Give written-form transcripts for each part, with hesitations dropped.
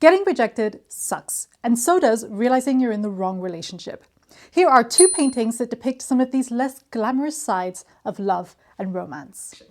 Getting rejected sucks, and so does realizing you're in the wrong relationship. Here are two paintings that depict some of these less glamorous sides of love and romance.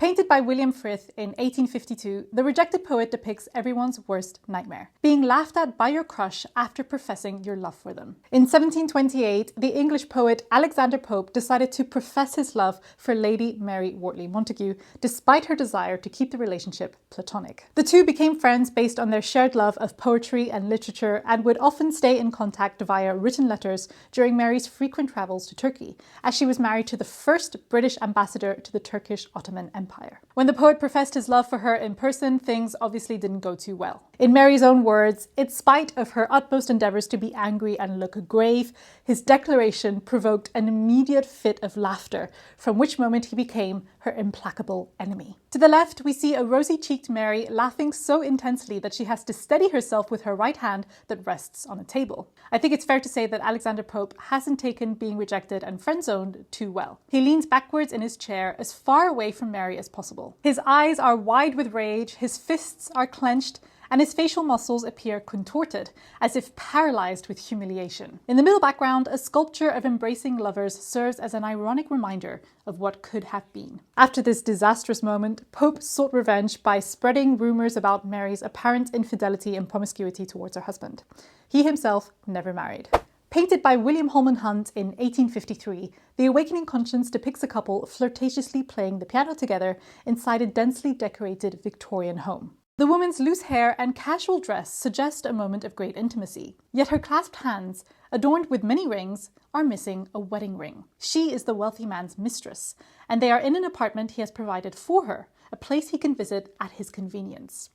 Painted by William Frith in 1852, the rejected poet depicts everyone's worst nightmare: being laughed at by your crush after professing your love for them. In 1728, the English poet Alexander Pope decided to profess his love for Lady Mary Wortley Montagu, despite her desire to keep the relationship platonic. The two became friends based on their shared love of poetry and literature, and would often stay in contact via written letters during Mary's frequent travels to Turkey, as she was married to the first British ambassador to the Turkish Ottoman Empire. When the poet professed his love for her in person, things obviously didn't go too well. In Mary's own words, in spite of her utmost endeavours to be angry and look grave, his declaration provoked an immediate fit of laughter, from which moment he became her implacable enemy. To the left, we see a rosy-cheeked Mary laughing so intensely that she has to steady herself with her right hand that rests on a table. I think it's fair to say that Alexander Pope hasn't taken being rejected and friend-zoned too well. He leans backwards in his chair as far away from Mary as possible. His eyes are wide with rage, his fists are clenched, and his facial muscles appear contorted, as if paralyzed with humiliation. In the middle background, a sculpture of embracing lovers serves as an ironic reminder of what could have been. After this disastrous moment, Pope sought revenge by spreading rumors about Mary's apparent infidelity and promiscuity towards her husband. He himself never married. Painted by William Holman Hunt in 1853, The Awakening Conscience depicts a couple flirtatiously playing the piano together inside a densely decorated Victorian home. The woman's loose hair and casual dress suggest a moment of great intimacy, yet her clasped hands, adorned with many rings, are missing a wedding ring. She is the wealthy man's mistress, and they are in an apartment he has provided for her, a place he can visit at his convenience.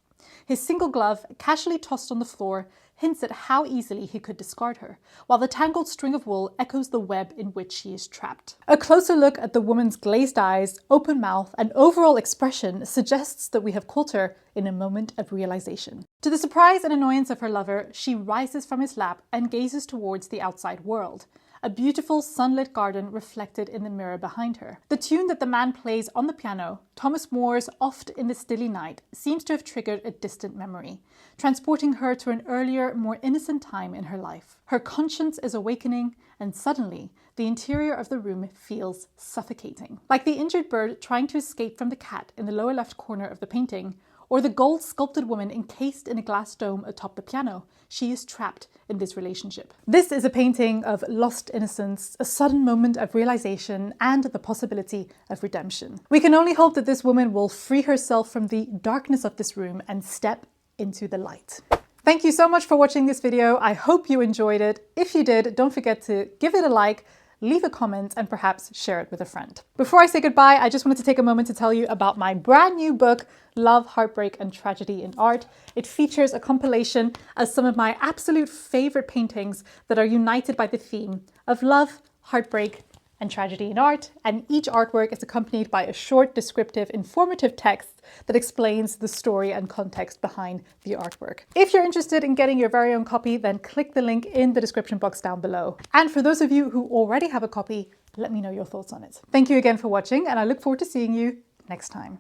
His single glove, casually tossed on the floor, hints at how easily he could discard her, while the tangled string of wool echoes the web in which she is trapped. A closer look at the woman's glazed eyes, open mouth, and overall expression suggests that we have caught her in a moment of realization. To the surprise and annoyance of her lover, she rises from his lap and gazes towards the outside world, a beautiful sunlit garden reflected in the mirror behind her. The tune that the man plays on the piano, Thomas Moore's Oft in the Stilly Night, seems to have triggered a distant memory, transporting her to an earlier, more innocent time in her life. Her conscience is awakening, and suddenly, the interior of the room feels suffocating. Like the injured bird trying to escape from the cat in the lower left corner of the painting, or the gold-sculpted woman encased in a glass dome atop the piano, she is trapped in this relationship. This is a painting of lost innocence, a sudden moment of realization, and the possibility of redemption. We can only hope that this woman will free herself from the darkness of this room and step into the light. Thank you so much for watching this video. I hope you enjoyed it. If you did, don't forget to give it a like, leave a comment, and perhaps share it with a friend. Before I say goodbye, I just wanted to take a moment to tell you about my brand new book, Love, Heartbreak, and Tragedy in Art. It features a compilation of some of my absolute favorite paintings that are united by the theme of love, heartbreak, and tragedy in art, and each artwork is accompanied by a short, descriptive, informative text that explains the story and context behind the artwork. If you're interested in getting your very own copy, then click the link in the description box down below. And for those of you who already have a copy, let me know your thoughts on it. Thank you again for watching, and I look forward to seeing you next time.